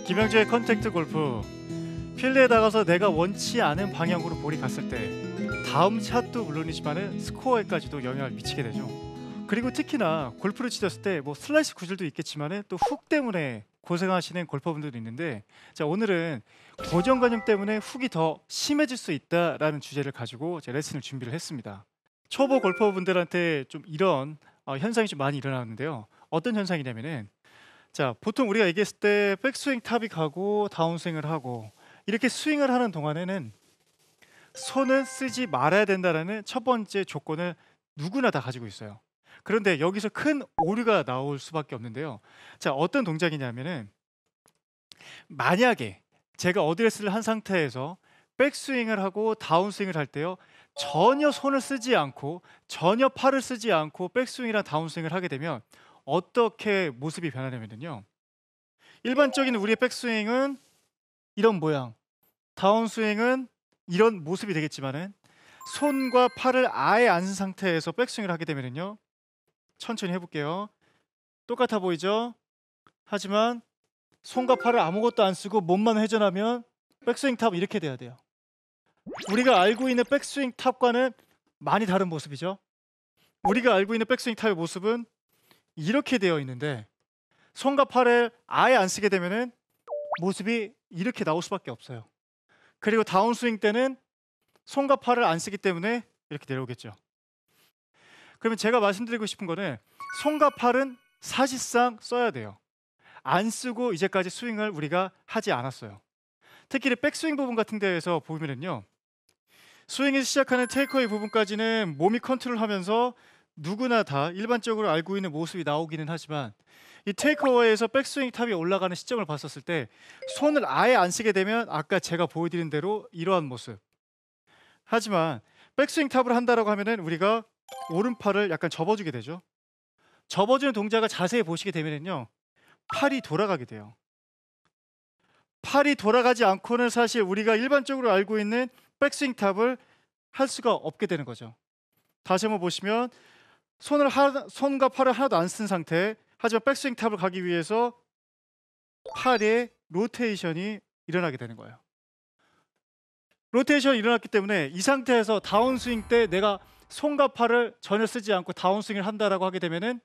김영주의 컨택트 골프. 필드에 나가서 내가 원치 않은 방향으로 볼이 갔을 때 다음 샷도 물론이지만 스코어에까지도 영향을 미치게 되죠. 그리고 특히나 골프를 치셨을 때 뭐 슬라이스 구질도 있겠지만 또 훅 때문에 고생하시는 골퍼분들도 있는데, 자 오늘은 고정관념 때문에 훅이 더 심해질 수 있다라는 주제를 가지고 제 레슨을 준비를 했습니다. 초보 골퍼분들한테 좀 이런 현상이 좀 많이 일어나는데요. 어떤 현상이냐면은, 자 보통 우리가 얘기했을 때 백스윙 탑이 가고 다운스윙을 하고 이렇게 스윙을 하는 동안에는 손을 쓰지 말아야 된다라는 첫 번째 조건을 누구나 다 가지고 있어요. 그런데 여기서 큰 오류가 나올 수밖에 없는데요. 자 어떤 동작이냐면은, 만약에 제가 어드레스를 한 상태에서 백스윙을 하고 다운스윙을 할 때요, 전혀 손을 쓰지 않고 전혀 팔을 쓰지 않고 백스윙이랑 다운스윙을 하게 되면 어떻게 모습이 변하냐면요, 일반적인 우리의 백스윙은 이런 모양, 다운스윙은 이런 모습이 되겠지만은, 손과 팔을 아예 안 쓴 상태에서 백스윙을 하게 되면요, 천천히 해볼게요. 똑같아 보이죠? 하지만 손과 팔을 아무것도 안 쓰고 몸만 회전하면 백스윙 탑 이렇게 돼야 돼요. 우리가 알고 있는 백스윙 탑과는 많이 다른 모습이죠. 우리가 알고 있는 백스윙 탑의 모습은 이렇게 되어 있는데, 손과 팔을 아예 안 쓰게 되면은 모습이 이렇게 나올 수밖에 없어요. 그리고 다운스윙 때는 손과 팔을 안 쓰기 때문에 이렇게 내려오겠죠. 그러면 제가 말씀드리고 싶은 거는, 손과 팔은 사실상 써야 돼요. 안 쓰고 이제까지 스윙을 우리가 하지 않았어요. 특히 백스윙 부분 같은 데에서 보면은요, 스윙에서 시작하는 테이크어웨이 부분까지는 몸이 컨트롤하면서 누구나 다 일반적으로 알고 있는 모습이 나오기는 하지만, 이 테이크어웨이에서 백스윙 탑이 올라가는 시점을 봤었을 때 손을 아예 안 쓰게 되면 아까 제가 보여드린 대로 이러한 모습. 하지만 백스윙 탑을 한다라고 하면은 우리가 오른팔을 약간 접어주게 되죠. 접어주는 동작을 자세히 보시게 되면은요, 팔이 돌아가게 돼요. 팔이 돌아가지 않고는 사실 우리가 일반적으로 알고 있는 백스윙 탑을 할 수가 없게 되는 거죠. 다시 한번 보시면, 손과 팔을 하나도 안 쓴 상태, 하지만 백스윙 탑을 가기 위해서 팔의 로테이션이 일어나게 되는 거예요. 로테이션이 일어났기 때문에 이 상태에서 다운스윙 때 내가 손과 팔을 전혀 쓰지 않고 다운스윙을 한다라고 하게 되면은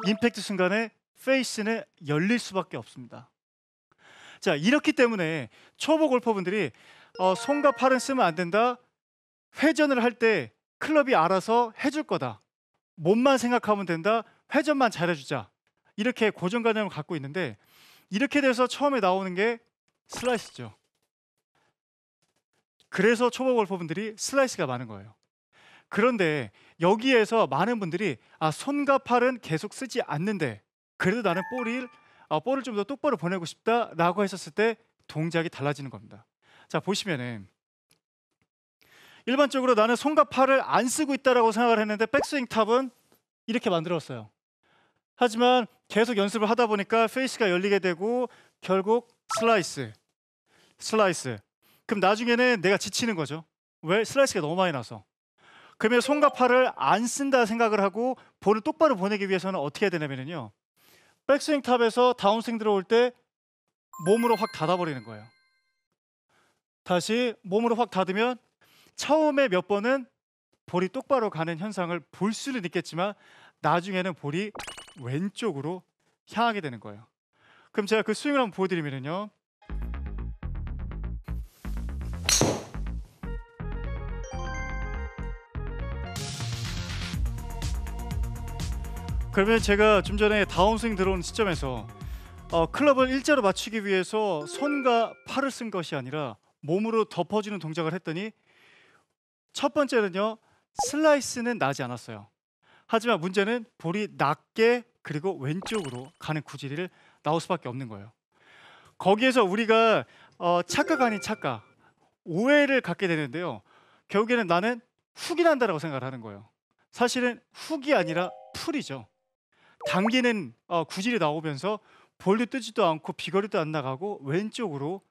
임팩트 순간에 페이스는 열릴 수밖에 없습니다. 자 이렇기 때문에 초보 골퍼분들이 손과 팔은 쓰면 안 된다, 회전을 할 때 클럽이 알아서 해줄 거다, 몸만 생각하면 된다, 회전만 잘해주자, 이렇게 고정관념을 갖고 있는데, 이렇게 돼서 처음에 나오는 게 슬라이스죠. 그래서 초보 골퍼분들이 슬라이스가 많은 거예요. 그런데 여기에서 많은 분들이 손과 팔은 계속 쓰지 않는데 그래도 나는 볼을 좀 더 똑바로 보내고 싶다라고 했었을 때 동작이 달라지는 겁니다. 자 보시면은, 일반적으로 나는 손과 팔을 안 쓰고 있다라고 생각을 했는데 백스윙 탑은 이렇게 만들었어요. 하지만 계속 연습을 하다 보니까 페이스가 열리게 되고 결국 슬라이스. 그럼 나중에는 내가 지치는 거죠. 왜? 슬라이스가 너무 많이 나서. 그러면 손과 팔을 안 쓴다 생각을 하고 볼을 똑바로 보내기 위해서는 어떻게 해야 되냐면요, 백스윙 탑에서 다운스윙 들어올 때 몸으로 확 닫아버리는 거예요. 다시 몸으로 확 닫으면 처음에 몇 번은 볼이 똑바로 가는 현상을 볼 수는 있겠지만 나중에는 볼이 왼쪽으로 향하게 되는 거예요. 그럼 제가 그 스윙을 한번 보여드리면요, 그러면 제가 좀 전에 다운스윙 들어오는 시점에서 클럽을 일자로 맞추기 위해서 손과 팔을 쓴 것이 아니라 몸으로 덮어주는 동작을 했더니, 첫 번째는요, 슬라이스는 나지 않았어요. 하지만 문제는 볼이 낮게 그리고 왼쪽으로 가는 구질이 나올 수밖에 없는 거예요. 거기에서 우리가 착각 아닌 착각, 오해를 갖게 되는데요, 결국에는 나는 훅이 난다라고 생각을 하는 거예요. 사실은 훅이 아니라 풀이죠. 당기는 구질이 나오면서 볼도 뜨지도 않고 비거리도 안 나가고 왼쪽으로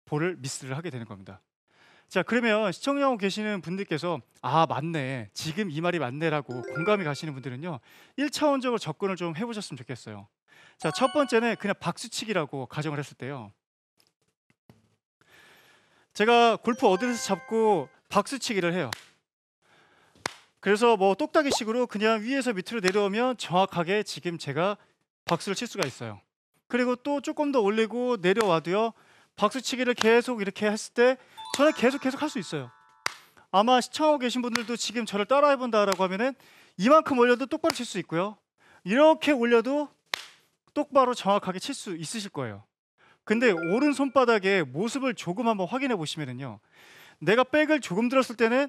볼을 미스를 하게 되는 겁니다. 자 그러면 시청하고 계시는 분들께서 맞네, 지금 이 말이 맞네라고 공감이 가시는 분들은요, 1차원적으로 접근을 좀 해보셨으면 좋겠어요. 자, 첫 번째는 그냥 박수치기라고 가정을 했을 때요. 제가 골프 어드레스 잡고 박수치기를 해요. 그래서 뭐 똑딱이식으로 그냥 위에서 밑으로 내려오면 정확하게 지금 제가 박수를 칠 수가 있어요. 그리고 또 조금 더 올리고 내려와도요. 박수치기를 계속 이렇게 했을 때 저는 계속 할 수 있어요. 아마 시청하고 계신 분들도 지금 저를 따라해 본다라고 하면은 이만큼 올려도 똑바로 칠 수 있고요. 이렇게 올려도 똑바로 정확하게 칠 수 있으실 거예요. 근데 오른 손바닥의 모습을 조금 한번 확인해 보시면은요. 내가 백을 조금 들었을 때는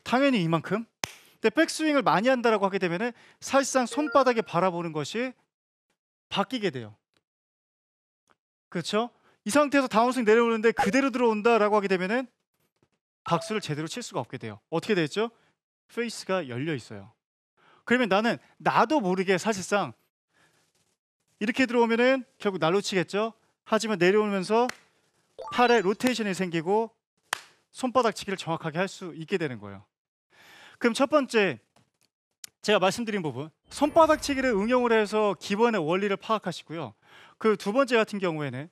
당연히 이만큼. 근데 백스윙을 많이 한다라고 하게 되면은 사실상 손바닥에 바라보는 것이 바뀌게 돼요. 그렇죠? 이 상태에서 다운스윙 내려오는데 그대로 들어온다라고 하게 되면은 박수를 제대로 칠 수가 없게 돼요. 어떻게 되죠? 페이스가 열려 있어요. 그러면 나는 나도 모르게 사실상 이렇게 들어오면은 결국 날로 치겠죠. 하지만 내려오면서 팔에 로테이션이 생기고 손바닥 치기를 정확하게 할 수 있게 되는 거예요. 그럼 첫 번째 제가 말씀드린 부분, 손바닥 치기를 응용을 해서 기본의 원리를 파악하시고요. 그 두 번째 같은 경우에는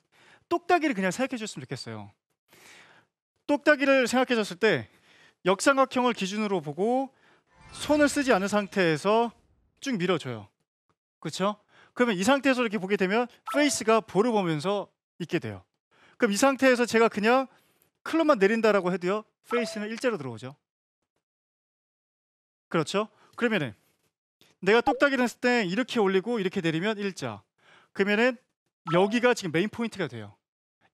똑딱이를 그냥 생각해 주셨으면 좋겠어요. 똑딱이를 생각해 줬을 때 역삼각형을 기준으로 보고 손을 쓰지 않은 상태에서 쭉 밀어줘요. 그렇죠? 그러면 이 상태에서 이렇게 보게 되면 페이스가 볼을 보면서 있게 돼요. 그럼 이 상태에서 제가 그냥 클럽만 내린다라고 해도요. 페이스는 일자로 들어오죠. 그렇죠? 그러면은 내가 똑딱이를 했을 때 이렇게 올리고 이렇게 내리면 일자. 그러면은 여기가 지금 메인 포인트가 돼요.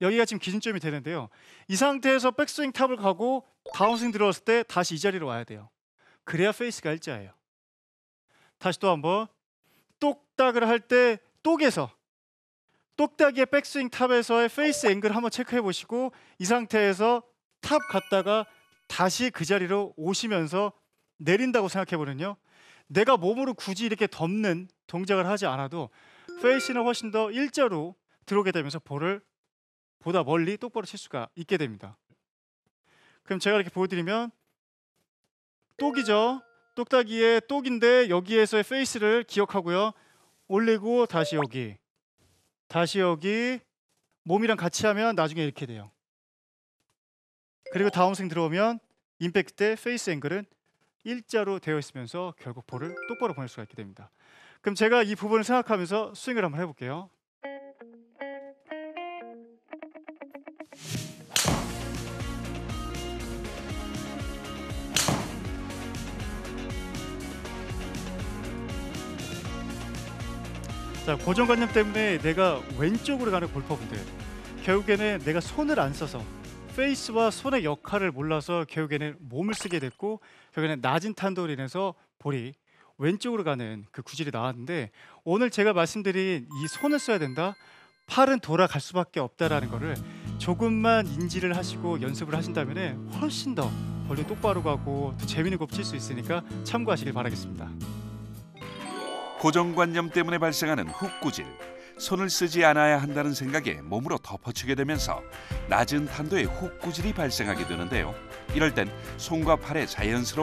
여기가 지금 기준점이 되는데요. 이 상태에서 백스윙 탑을 가고 다운스윙 들어왔을 때 다시 이 자리로 와야 돼요. 그래야 페이스가 일자예요. 다시 또 한번 똑딱을 할 때 똑에서 똑딱이의 백스윙 탑에서의 페이스 앵글 한번 체크해 보시고 이 상태에서 탑 갔다가 다시 그 자리로 오시면서 내린다고 생각해 보면요. 내가 몸으로 굳이 이렇게 덮는 동작을 하지 않아도 페이스는 훨씬 더 일자로 들어오게 되면서 볼을 보다 멀리 똑바로 칠 수가 있게 됩니다. 그럼 제가 이렇게 보여드리면 똑이죠. 똑딱이의 똑인데 여기에서의 페이스를 기억하고요. 올리고 다시 여기, 다시 여기 몸이랑 같이 하면 나중에 이렇게 돼요. 그리고 다운스윙 들어오면 임팩트 때 페이스 앵글은 일자로 되어 있으면서 결국 볼을 똑바로 보낼 수가 있게 됩니다. 그럼 제가 이 부분을 생각하면서 스윙을 한번 해볼게요. 자, 고정관념 때문에 내가 왼쪽으로 가는 골퍼분들 결국에는 내가 손을 안 써서 페이스와 손의 역할을 몰라서 결국에는 몸을 쓰게 됐고 결국에는 낮은 탄도로 인해서 볼이 왼쪽으로 가는 그 구질이 나왔는데 오늘 제가 말씀드린 이 손을 써야 된다, 팔은 돌아갈 수밖에 없다라는 거를 조금만 인지를 하시고 연습을 하신다면 훨씬 더 볼이 똑바로 가고 또 재미있는 골프 칠 수 있으니까 참고하시길 바라겠습니다. 고정관념 때문에 발생하는 훅 구질, 손을 쓰지 않아야 한다는 생각에 몸으로 덮어치게 되면서 낮은 탄도의 훅 구질이 발생하게 되는데요. 이럴 땐 손과 팔의 자연스러운